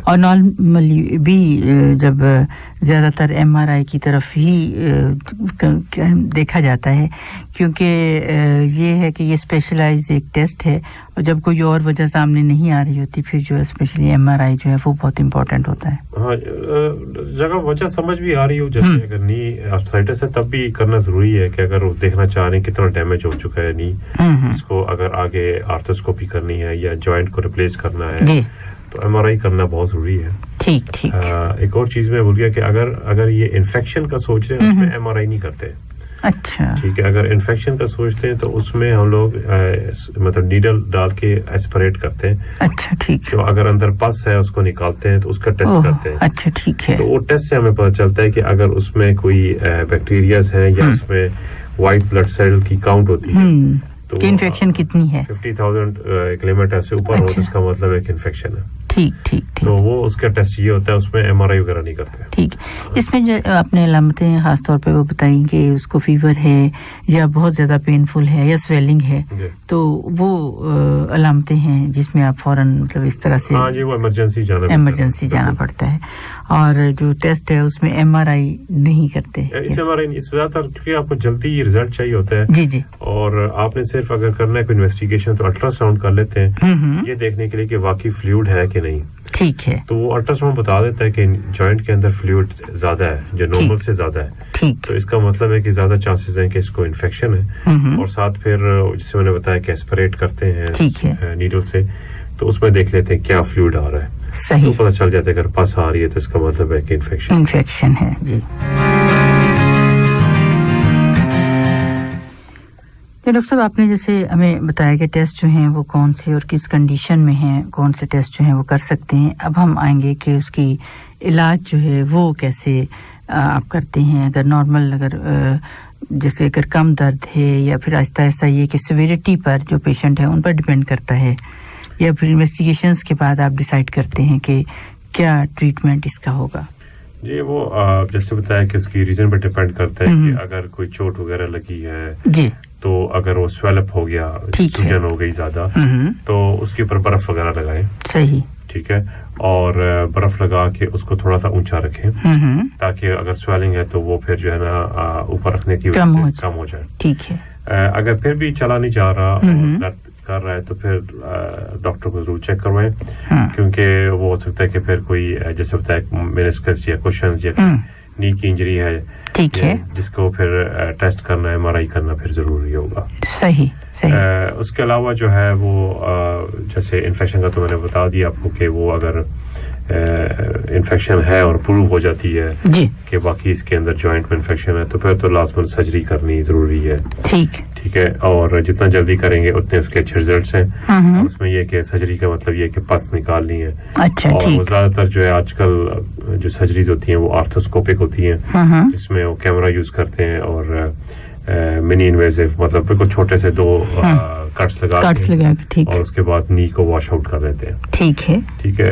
और नॉर्मली भी जब ज्यादातर MRI की तरफ ही देखा जाता है, क्योंकि ये है कि ये स्पेशलाइज एक टेस्ट है, और जब कोई और वजह सामने नहीं आ रही होती फिर जो स्पेशली MRI जो है वो बहुत इम्पोर्टेंट होता है.
हाँ, जगह वजह समझ भी आ रही हो, जैसे अगर नी आर्थराइटिस है तब भी करना जरूरी है कि अगर वो देखना चाह रहे हैं कितना डैमेज हो चुका है नी, इसको अगर आगे आर्थोस्कोपी करनी है या जॉइंट को रिप्लेस करना है तो MRI करना बहुत जरूरी है.
ठीक. ठीक.
एक और चीज मैं भूल गया कि अगर ये इन्फेक्शन का सोच रहे हैं उसमें MRI नहीं करते.
अच्छा. ठीक
है. अगर इन्फेक्शन का सोचते हैं तो उसमें हम लोग मतलब नीडल डाल के एस्पिरेट करते हैं.
अच्छा. ठीक है.
तो अगर अंदर पस है उसको निकालते हैं तो उसका टेस्ट करते हैं.
अच्छा. ठीक है.
तो वो टेस्ट से हमें पता चलता है कि अगर उसमें कोई बैक्टीरियाज है या उसमें व्हाइट ब्लड सेल की काउंट होती है तो
इन्फेक्शन कितनी है.
50,000 एक लिमिट है, उससे ऊपर हो तो उसका मतलब है कि इन्फेक्शन है.
ठीक. ठीक.
तो वो उसका टेस्ट ये होता है, उसमें एमआरआई वगैरह नहीं करते.
ठीक. इसमें जो आपने अलामतें खास तौर पे वो बताई कि उसको फीवर है या बहुत ज्यादा पेनफुल है या स्वेलिंग है, तो वो अलामतें हैं जिसमें आप फौरन मतलब इस तरह से
हाँ जी वो इमरजेंसी
जाना पड़ता है. और जो टेस्ट है उसमें एमआरआई नहीं करते.
इसमें एमआरआई इस ज्यादातर क्योंकि आपको जल्दी रिजल्ट चाहिए होता है.
जी जी.
और आपने सिर्फ अगर करना है कोई इन्वेस्टिगेशन तो अल्ट्रासाउंड कर लेते हैं ये देखने के लिए कि वाकई फ्लूइड है कि नहीं.
ठीक है.
तो वो अल्ट्रासाउंड बता देता है कि जॉइंट के अंदर फ्लूइड ज्यादा है, जो नॉर्मल से ज्यादा है.
ठीक.
तो इसका मतलब है कि ज्यादा चांसेस हैं कि इसको इन्फेक्शन है. और साथ फिर जिससे मैंने बताया कि एस्पिरेट करते हैं.
ठीक है.
नीडल से, तो उसमें देख लेते हैं क्या फ्लूइड आ रहा है.
सही.
तो पता चल जाता है अगर पस आ रही है तो इसका मतलब है कि इन्फेक्शन
है. जी. तो डॉक्टर साहब आपने जैसे हमें बताया कि टेस्ट जो हैं वो कौन से और किस कंडीशन में हैं, कौन से टेस्ट जो हैं वो कर सकते हैं. अब हम आएंगे कि उसकी इलाज जो है वो कैसे आप करते हैं. अगर नॉर्मल जैसे अगर कम दर्द है या फिर आहिस्ता आहिस्ता ये कि सिविरिटी पर जो पेशेंट है उन पर डिपेंड करता है, या फिर इन्वेस्टिगेशंस के बाद आप डिसाइड करते हैं कि क्या ट्रीटमेंट इसका होगा.
जी वो जैसे बताया कि उसकी रीजन पर डिपेंड करता है कि अगर कोई चोट वगैरह लगी है
जी,
तो अगर वो स्वेलअप हो गया, सूजन हो गई ज्यादा, तो उसके ऊपर बर्फ वगैरह लगाएं.
सही.
ठीक है. और बर्फ लगा के उसको थोड़ा सा ऊंचा रखें ताकि अगर स्वेलिंग है तो वो फिर जो है ना ऊपर रखने की वजह से कम हो जाए.
ठीक है. अगर
फिर भी चला नहीं जा रहा और दर्द कर रहा है तो फिर डॉक्टर को जरूर चेक करवाएं. क्योंकि वो हो सकता है कि फिर कोई जैसे बताया मेनिस्कस या कुशन्स या नी की इंजरी है.
ठीक है.
जिसको फिर टेस्ट करना है, एमआरआई करना फिर जरूरी होगा.
सही.
उसके अलावा जो है वो जैसे इन्फेक्शन का तो मैंने बता दिया आपको कि वो अगर इन्फेक्शन है और प्रूव हो जाती है कि बाकी इसके अंदर जॉइंट में इन्फेक्शन है तो फिर तो लाजमन सर्जरी करनी जरूरी है. ठीक है. और जितना जल्दी करेंगे उतने उसके अच्छे रिजल्ट्स हैं. और उसमें ये कि सर्जरी का मतलब ये कि पस निकालनी है.
अच्छा.
और वो ज्यादातर जो है आजकल जो सर्जरीज होती हैं वो आर्थोस्कोपिक होती हैं, जिसमें वो कैमरा यूज करते हैं और मिनी इन्वेसिव मतलब बिल्कुल छोटे से 2 कट्स लगा के और उसके बाद नी को वॉश आउट कर देते हैं. ठीक है.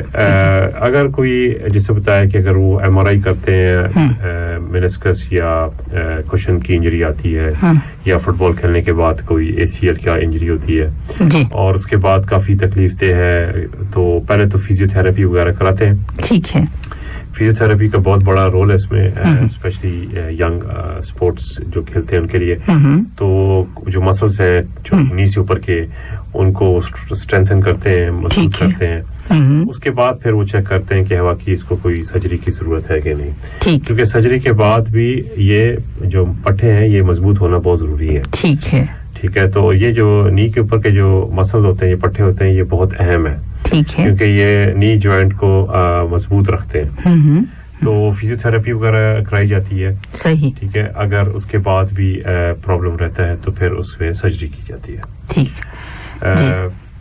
अगर कोई जैसे बताया कि अगर वो एमआरआई करते हैं, मेनिस्कस या कुशन की इंजरी आती है या फुटबॉल खेलने के बाद कोई एसीएल क्या इंजरी होती है और उसके बाद काफी तकलीफ दे है तो पहले तो फिजियोथेरेपी वगैरह कराते हैं. ठीक है. फिजियोथेरेपी का बहुत बड़ा रोल है इसमें, स्पेशली यंग स्पोर्ट्स जो खेलते हैं उनके लिए. तो जो मसल्स हैं जो नी से ऊपर के उनको स्ट्रेंथन करते हैं, मजबूत करते हैं. उसके बाद फिर वो चेक करते हैं कि हवा की इसको कोई सर्जरी की जरूरत है कि नहीं. क्योंकि सर्जरी के बाद भी ये जो पट्टे हैं ये मजबूत होना बहुत जरूरी है. ठीक है. तो ये जो नी के ऊपर के जो मसल्स होते हैं, ये पट्टे होते हैं, ये बहुत अहम है. क्योंकि ये नी जॉइंट को मजबूत रखते हैं. तो फिजियोथेरेपी वगैरह कराई जाती है. सही. ठीक है. अगर उसके बाद भी प्रॉब्लम रहता है तो फिर उसमें सर्जरी की जाती है. ठीक.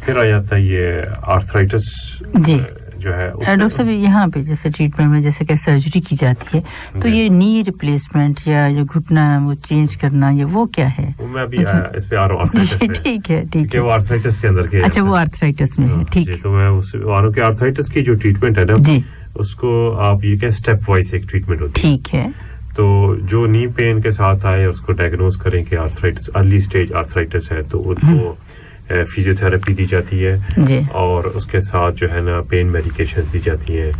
फिर आ जाता है ये आर्थराइटिस जो है.
डॉक्टर साहब यहाँ पे जैसे ट्रीटमेंट में जैसे क्या सर्जरी की जाती है तो ये नी रिप्लेसमेंट या जो घुटना वो चेंज करना ये वो क्या है?
मैं अभी इस पे आ रहा हूँ.
ठीक है.
वो आर्थराइटिस के अंदर के.
अच्छा वो आर्थराइटिस में है. ठीक है.
तो मैं उस वालों के आर्थराइटिस की जो ट्रीटमेंट है ना उसको आप ये क्या स्टेप वाइज एक ट्रीटमेंट होती है. ठीक है. तो जो नी पेन के साथ आए उसको डायग्नोज करें कि आर्थराइटिस अर्ली स्टेज आर्थराइटिस है तो उनको फिजियोथेरेपी दी जाती है और उसके साथ जो है ना पेन मेडिकेशन दी जाती हैं.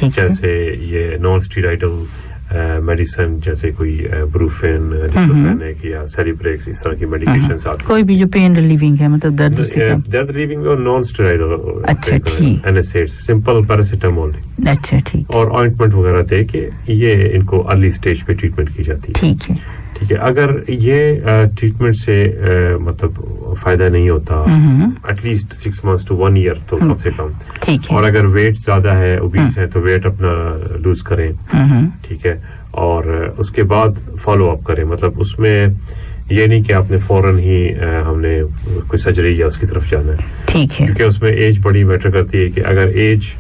जैसे ये नॉन स्टीरॉइडल मेडिसिन जैसे कोई ब्रूफेन या सेलिब्रेक्स इस तरह की मेडिकेशन आती है.
कोई भी जो पेन रिलीविंग है मतलब दर्द
रिलीविंग और नॉन स्टीरॉइडल.
अच्छा. ठीक.
NSAIDs simple paracetamol.
अच्छा. ठीक.
और ऑइंटमेंट वगैरह दे के ये इनको अर्ली स्टेज पे ट्रीटमेंट की जाती है. ठीक है. अगर ये ट्रीटमेंट से मतलब फायदा नहीं होता एटलीस्ट 6 months to 1 year तो कम से कम. ठीक है. और अगर वेट ज्यादा है, ओबीस है तो वेट अपना लूज करें. ठीक है. और उसके बाद फॉलो अप करें. मतलब उसमें ये नहीं कि आपने फौरन ही हमने कोई सर्जरी या उसकी तरफ जाना है. ठीक है. क्योंकि उसमें एज बड़ी मैटर करती है कि अगर एज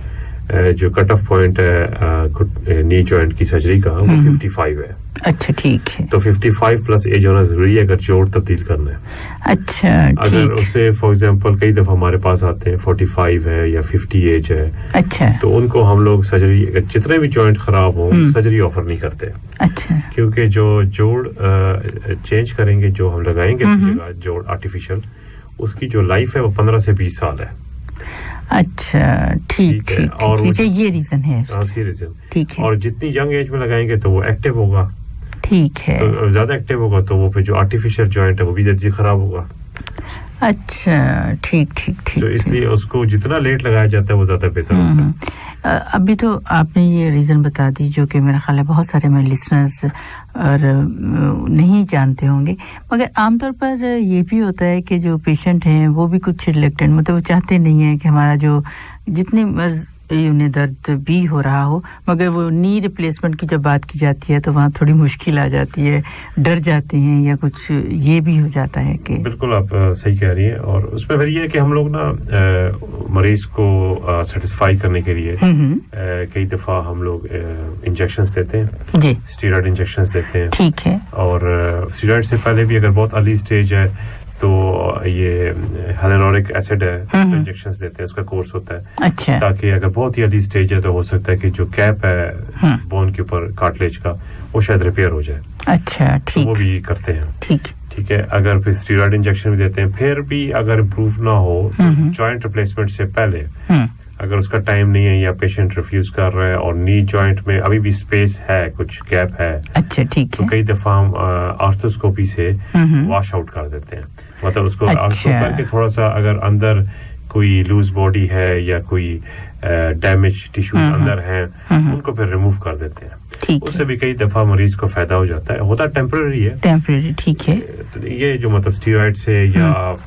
जो कट ऑफ पॉइंट है नी जॉइंट की सर्जरी का वो 55 है.
अच्छा ठीक है.
तो 55 प्लस एज होना जरूरी है अगर जोड़ तब्दील करना है.
अच्छा
अगर उससे फॉर एग्जांपल कई दफा हमारे पास आते हैं 45 है या 50 एज है.
अच्छा.
तो उनको हम लोग सर्जरी जितने भी जॉइंट खराब हो सर्जरी ऑफर नहीं करते.
अच्छा.
क्योंकि जो जोड़ चेंज करेंगे जो हम लगाएंगे जोड़ आर्टिफिशियल उसकी जो लाइफ है वो 15 से 20 साल है.
अच्छा ठीक है. और ये रीजन है.
ठीक है. और जितनी यंग एज में लगाएंगे तो वो एक्टिव होगा.
ठीक है.
तो ज्यादा एक्टिव होगा तो वो फिर जो आर्टिफिशियल जॉइंट है वो भी जल्दी खराब होगा.
अच्छा ठीक ठीक ठीक.
तो इसलिए उसको जितना लेट लगाया जाता है वो ज्यादा बेहतर होता है.
अभी तो आपने ये रीजन बता दी जो कि मेरा ख्याल है बहुत सारे मेरे लिसनर्स और नहीं जानते होंगे, मगर आमतौर पर ये भी होता है कि जो पेशेंट हैं वो भी कुछ रिलेक्टेंट मतलब वो चाहते नहीं है कि हमारा जो जितनी मर्ज उन्हें दर्द भी हो रहा हो, मगर वो नी रिप्लेसमेंट की जब बात की जाती है तो वहाँ थोड़ी मुश्किल आ जाती है, डर जाते हैं या कुछ ये भी हो जाता है कि.
बिल्कुल आप सही कह रही हैं. और उसमें फिर ये है कि हम लोग ना मरीज को सेटिस्फाई करने के लिए कई दफा हम लोग इंजेक्शंस देते हैं
जी,
स्टेरॉइड इंजेक्शंस देते हैं.
ठीक है.
और स्टेरॉइड से पहले भी अगर बहुत अर्ली स्टेज है तो ये हाइलुरोनिक एसिड है इंजेक्शंस देते हैं, उसका कोर्स होता है.
अच्छा.
ताकि अगर बहुत ही अर्ली स्टेज है तो हो सकता है कि जो कैप है बोन के ऊपर कार्टिलेज का वो शायद रिपेयर हो जाए.
अच्छा ठीक.
तो वो भी करते हैं. ठीक है. अगर फिर स्टेरॉइड इंजेक्शन भी देते हैं. फिर भी अगर इम्प्रूव ना हो जॉइंट रिप्लेसमेंट से पहले अगर उसका टाइम नहीं है या पेशेंट रिफ्यूज कर रहा है और नी जॉइंट में अभी भी स्पेस है, कुछ गैप है.
अच्छा ठीक
है. तो कई दफा हम आर्थोस्कोपी से वॉश आउट कर देते हैं. मतलब उसको आर्थोस्कोप करके थोड़ा सा अगर अंदर कोई लूज बॉडी है या कोई डैमेज टिश्यू अंदर है उनको फिर रिमूव कर देते हैं. उससे भी कई दफा मरीज को फायदा हो जाता है. होता टेम्पररी है.
टेम्पररी ठीक है.
ये जो मतलब स्टेरॉइड से या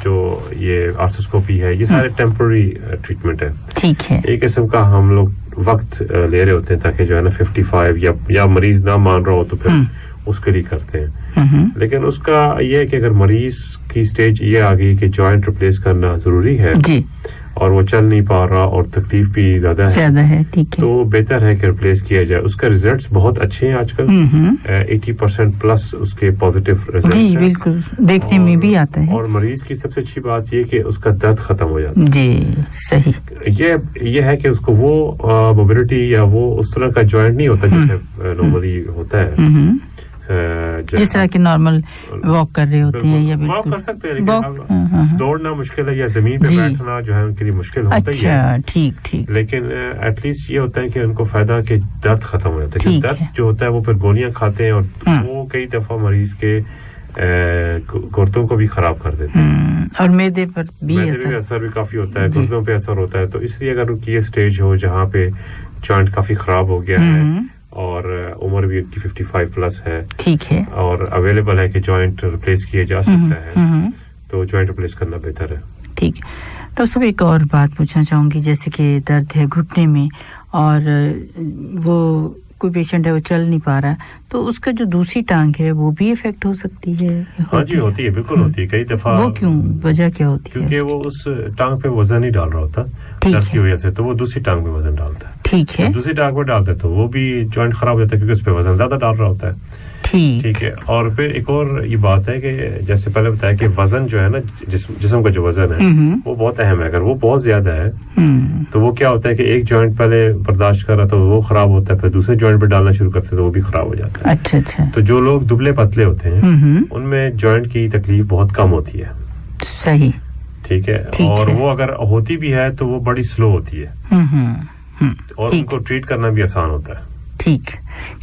जो ये आर्थोस्कोपी है ये सारे टेम्पररी ट्रीटमेंट है.
ठीक है.
एक किस्म का हम लोग वक्त ले रहे होते हैं ताकि जो है ना 55 या मरीज ना मान रहा हो तो फिर उसके लिए करते हैं. लेकिन उसका ये है कि अगर मरीज की स्टेज ये आ गई कि जॉइंट रिप्लेस करना जरूरी है
जी
और वो चल नहीं पा रहा और तकलीफ भी ज्यादा है,
ठीक है.
तो बेहतर है कि रिप्लेस किया जाए. उसका रिजल्ट्स बहुत अच्छे हैं आजकल. 80% प्लस उसके पॉजिटिव रिजल्ट्स
जी बिल्कुल देखने में भी आता है.
और मरीज की सबसे अच्छी बात ये कि उसका दर्द खत्म हो जाता है.
जी सही.
ये है कि उसको वो मोबिलिटी या वो उस तरह का जॉइंट नहीं होता जैसे नॉर्मली होता है.
जिस तरह के नॉर्मल वॉक कर रहे होते हैं या
वॉक कर सकते हैं लेकिन दौड़ना मुश्किल है या जमीन पे बैठना जो है उनके लिए मुश्किल होता ही है.
अच्छा ठीक ठीक.
लेकिन एटलीस्ट ये होता है कि उनको फायदा कि दर्द खत्म हो जाता है. दर्द जो होता है वो फिर गोलियां खाते हैं और वो कई दफा मरीज के गुर्दों को भी खराब कर देते हैं
और मैदे पर भी
असर भी काफी होता है, गुर्दों पे असर होता है. तो इसलिए अगर उनकी ये स्टेज हो जहाँ पे जॉइंट काफी खराब हो गया है और उम्र भी उनकी 55 प्लस है,
ठीक है,
और अवेलेबल है कि जॉइंट रिप्लेस किया जा सकता है, तो जॉइंट रिप्लेस करना बेहतर है.
ठीक. डॉक्टर साहब एक और बात पूछना चाहूंगी, जैसे कि दर्द है घुटने में और वो कोई पेशेंट है वो चल नहीं पा रहा, तो उसका जो दूसरी टांग है वो भी इफेक्ट हो सकती है?
हाँ जी होती है, बिल्कुल होती है. कई दफा
वो क्यों, वजह क्या होती है?
क्योंकि वो उस टांग पे वजन ही डाल रहा होता दर्द की वजह से, तो वो दूसरी टांग में वजन डालता है.
ठीक है.
दूसरी टांग में डालता है तो वो भी जॉइंट खराब हो जाता है क्योंकि उस पर वजन ज्यादा डाल रहा होता है.
ठीक
है. और फिर एक और ये बात है कि जैसे पहले बताया कि वजन जो है ना, जिस्म का जो वजन है वो बहुत अहम है. अगर वो बहुत ज्यादा है तो वो क्या होता है कि एक जॉइंट पहले बर्दाश्त कर रहा तो वो खराब होता है, फिर दूसरे जॉइंट पे डालना शुरू करते तो वो भी खराब हो जाता है.
अच्छा अच्छा.
तो जो लोग दुबले पतले होते हैं उनमें जॉइंट की तकलीफ बहुत कम होती है.
सही.
ठीक है. और वो अगर होती भी है तो वो बड़ी स्लो होती है और उनको ट्रीट करना भी आसान होता है.
ठीक.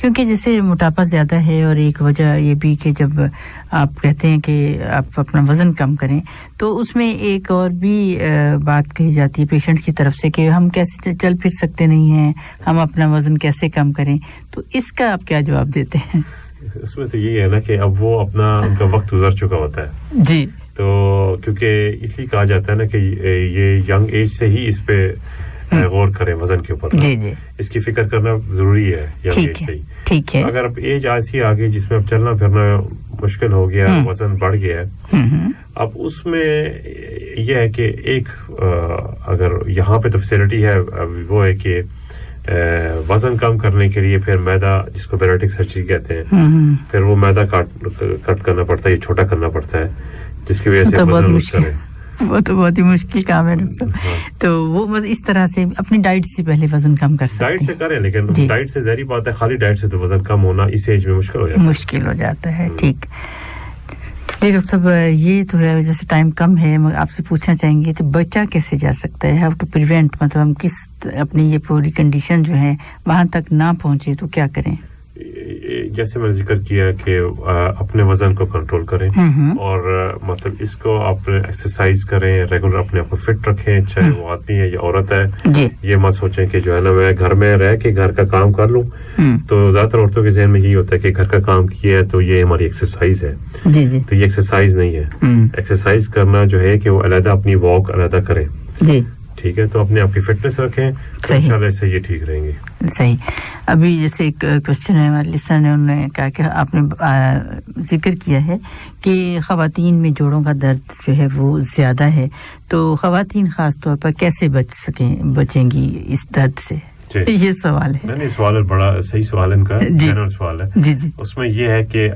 क्योंकि जैसे मोटापा ज्यादा है और एक वजह ये भी कि जब आप कहते हैं कि आप अपना वजन कम करें तो उसमें एक और भी बात कही जाती है पेशेंट्स की तरफ से कि हम कैसे चल फिर सकते नहीं हैं, हम अपना वजन कैसे कम करें, तो इसका आप क्या जवाब देते हैं?
उसमें तो यही है ना कि अब वो अपना उनका वक्त गुजर चुका होता है
जी. तो
क्योंकि इसलिए कहा जाता है ना कि ये यंग एज से ही इस पे गौर करें वजन के ऊपर.
जी जी.
इसकी फिक्र करना जरूरी है यंग एज से ही.
ठीक है.
अगर अब एज ऐसी आ गई जिसमें अब चलना फिरना मुश्किल हो गया, वजन बढ़ गया है, अब उसमें यह है कि एक अगर यहाँ पे तो फैसिलिटी है वो है कि वजन कम करने के लिए फिर मैदा, जिसको बैरिएट्रिक सर्जरी कहते हैं, फिर वो मैदा कट करना पड़ता है, ये छोटा करना पड़ता है, जिसकी वजह से वजन लूज करे।
वो तो बहुत ही मुश्किल काम है डॉक्टर साहब। तो वो इस तरह से अपनी डाइट से पहले वजन कम कर सकते हैं।
डाइट से करें, लेकिन डाइट से ज़ाहिर बात है खाली डाइट से तो वजन कम होना इस एज में मुश्किल हो जाता है। ठीक जी डॉक्टर साहब, ये तो है, जैसे टाइम कम है, मैं आपसे पूछना चाहेंगे कि बच्चा कैसे जा सकता है, हाउ टू प्रिवेंट, मतलब हम किस अपनी ये पूरी कंडीशन जो है वहां तक ना पहुंचे तो क्या करें? जैसे मैंने जिक्र किया कि अपने वजन को कंट्रोल करें और मतलब इसको आप एक्सरसाइज करें, रेगुलर अपने आप को फिट रखें, चाहे वो आदमी है या औरत है। ये मत सोचें कि जो है ना मैं घर में रह के घर का काम कर लूं, तो ज्यादातर औरतों के जहन में यही होता है कि घर का काम किया है तो ये हमारी एक्सरसाइज है। तो ये एक्सरसाइज नहीं है। एक्सरसाइज करना जो है कि वो अलग अपनी वॉक अलग करें। ठीक है, तो अपने आप की फिटनेस रखें, इंशाल्लाह से ये ठीक रहेंगे।
सही। अभी जैसे एक क्वेश्चन है हमारे लिसनर ने, उन्होंने कहा कि आपने जिक्र किया है कि खवातीन में जोड़ों का दर्द जो है वो ज्यादा है, तो खवातीन खास तौर पर कैसे बचेंगी इस दर्द से? ये सवाल है।
नहीं, सवाल बड़ा सही सवाल इनका, जनरल सवाल है।
जी।
उसमें ये है कि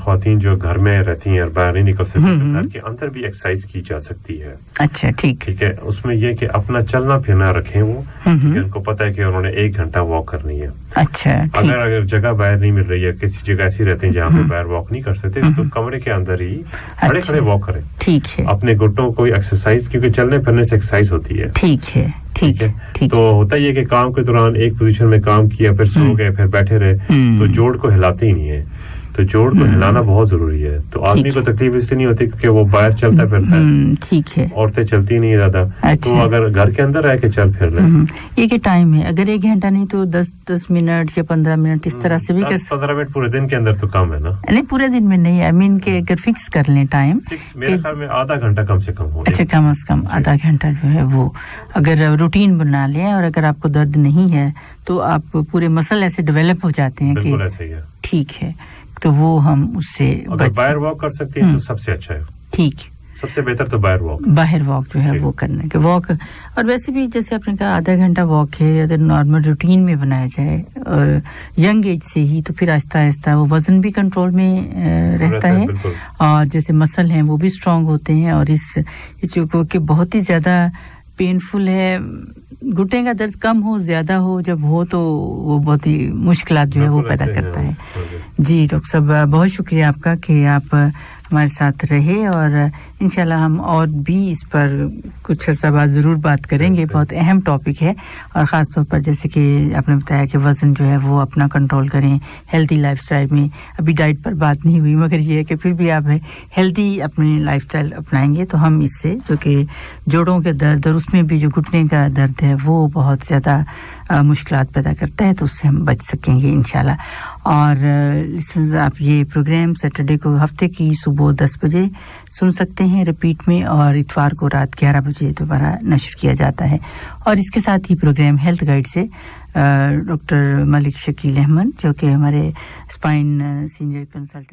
ख्वातीन जो घर में रहती हैं और बाहर नहीं निकल सकती, घर के अंदर भी एक्सरसाइज की जा सकती है।
अच्छा, ठीक
है। उसमें ये कि अपना चलना फिरना रखें वो, उनको पता है कि उन्होंने 1 घंटा वॉक करनी है।
अच्छा,
अगर जगह बाहर नहीं मिल रही है, किसी जगह ऐसी रहते हैं जहाँ पे बाहर वॉक नहीं कर सकते, तो कमरे के अंदर ही खड़े खड़े वॉक करें।
ठीक है।
अपने घुटनों को एक्सरसाइज, क्योंकि चलने फिरने से एक्सरसाइज होती है।
ठीक है।
तो होता ही है कि काम के दौरान एक पोजीशन में काम किया, फिर सो गए, फिर बैठे रहे, तो जोड़ को हिलाते ही नहीं है। तो जोड़ को हिलाना बहुत जरूरी है। तो आदमी को तकलीफ इसलिए नहीं होती क्योंकि वो बाहर चलता फिरता है।
ठीक है।
औरतें चलती नहीं ज्यादा।
अच्छा।
तो अगर घर के अंदर रह के चल फिर ले,
ये क्या टाइम है, अगर 1 घंटा नहीं तो 10 मिनट या 15 मिनट इस तरह से भी
10-15 मिनट पूरे दिन के अंदर तो कम है ना?
नहीं, पूरे दिन में नहीं, आई मीन के अगर फिक्स कर लें टाइम,
मेरे ख्याल में आधा घंटा कम से कम हो।
अच्छा, कम से कम आधा घंटा जो है वो अगर रूटीन बना लें, और अगर आपको दर्द नहीं है तो आप पूरे मसल ऐसे डेवलप हो जाते हैं
कि ऐसे ही है।
ठीक है, तो वो हम उससे
अगर बाहर वॉक कर सकते हैं तो सबसे अच्छा है।
ठीक,
सबसे बेहतर तो बाहर वॉक
जो है वो करने के वॉक। और वैसे भी जैसे आपने कहा आधा घंटा वॉक है, अगर नॉर्मल रूटीन में बनाया जाए और यंग एज से ही, तो फिर आहिस्ता आहिस्ता वो वजन भी कंट्रोल में रहता है और जैसे मसल हैं वो भी स्ट्रांग होते हैं। और इस जो कि बहुत ही ज्यादा पेनफुल है, घुटने का दर्द कम हो ज्यादा हो, जब हो तो वो बहुत ही मुश्किलात जो है वो पैदा करता है। जी डॉक्टर साहब, बहुत शुक्रिया आपका कि आप हमारे साथ रहे, और इंशाल्लाह हम और भी इस पर कुछ अर्सा बाद जरूर बात करेंगे। बहुत अहम टॉपिक है, और ख़ास तौर पर जैसे कि आपने बताया कि वज़न जो है वो अपना कंट्रोल करें, हेल्दी लाइफस्टाइल में। अभी डाइट पर बात नहीं हुई, मगर ये है कि फिर भी आप हेल्दी अपनी लाइफस्टाइल अपनाएंगे तो हम इससे जो कि जोड़ों के दर्द और उसमें भी जो घुटने का दर्द है वो बहुत ज़्यादा मुश्किलात पैदा करता है, तो उससे हम बच सकेंगे इंशाल्लाह। और लिसनर्स, आप ये प्रोग्राम सैटरडे को हफ्ते की सुबह 10 बजे सुन सकते हैं रिपीट में, और इतवार को रात 11 बजे दोबारा नशर किया जाता है। और इसके साथ ही प्रोग्राम हेल्थ गाइड से डॉक्टर मलिक शकील अहमद, जो कि हमारे स्पाइन सीनियर कंसल्टेंट